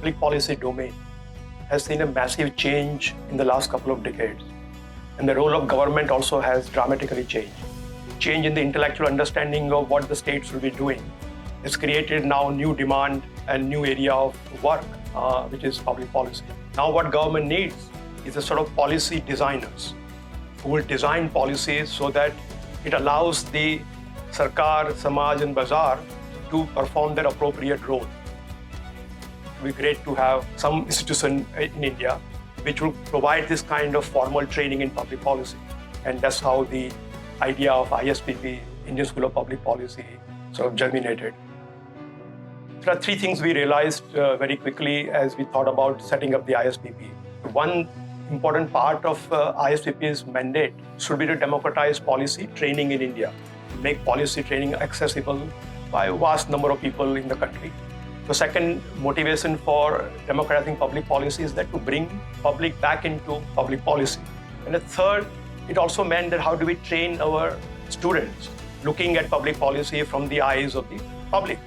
public policy domain has seen a massive change in the last couple of decades. And the role of government also has dramatically changed. Change in the intellectual understanding of what the states will be doing has created now new demand and new area of work, which is public policy. Now what government needs is a sort of policy designers who will design policies so that it allows the Sarkar, Samaj and Bazaar to perform their appropriate role. It would be great to have some institution in India which will provide this kind of formal training in public policy. And that's how the idea of ISPP, Indian School of Public Policy, sort of germinated. There are three things we realized very quickly as we thought about setting up the ISPP. One important part of ISPP's mandate should be to democratize policy training in India, make policy training accessible by a vast number of people in the country. The second motivation for democratizing public policy is that to bring public back into public policy. And the third, it also meant that how do we train our students looking at public policy from the eyes of the public.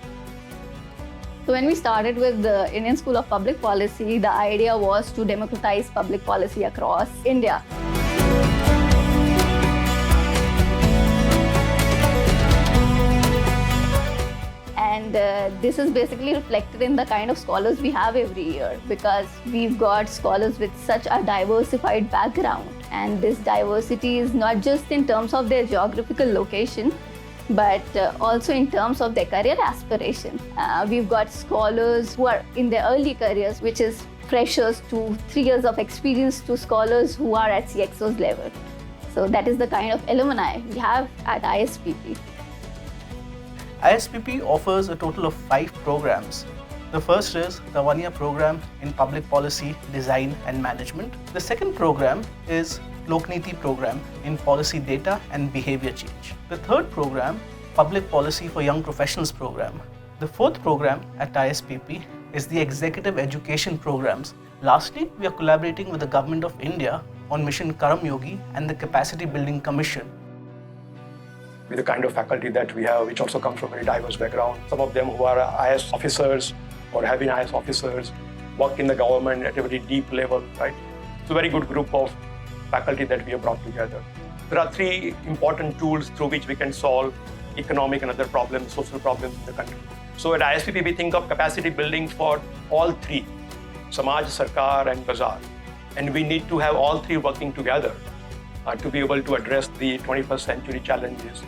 So when we started with the Indian School of Public Policy, the idea was to democratize public policy across India. And this is basically reflected in the kind of scholars we have every year, because we've got scholars with such a diversified background. And this diversity is not just in terms of their geographical location, but also in terms of their career aspiration. We've got scholars who are in their early careers, which is freshers to 3 years of experience, to scholars who are at CXO's level. So that is the kind of alumni we have at ISPP. ISPP offers a total of 5 programs. The first is the one-year program in Public Policy, Design and Management. The second program is Lokniti program in Policy Data and Behavior Change. The third program, Public Policy for Young Professionals program. The fourth program at ISPP is the Executive Education programs. Lastly, we are collaborating with the Government of India on Mission Karam Yogi and the Capacity Building Commission. With the kind of faculty that we have, which also comes from a very diverse background. Some of them who are IS officers or have been IS officers, work in the government at a very deep level, right? It's a very good group of faculty that we have brought together. There are 3 important tools through which we can solve economic and other problems, social problems in the country. So at ISPP, we think of capacity building for all 3, Samaj, Sarkar and Bazaar. And we need to have all 3 working together to be able to address the 21st century challenges.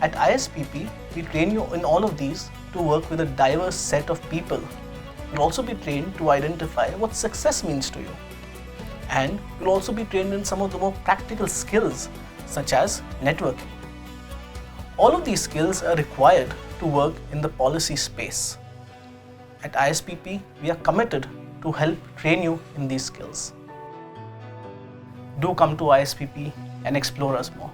At ISPP, we train you in all of these to work with a diverse set of people. You'll also be trained to identify what success means to you. And you'll also be trained in some of the more practical skills, such as networking. All of these skills are required to work in the policy space. At ISPP, we are committed to help train you in these skills. Do come to ISPP and explore us more.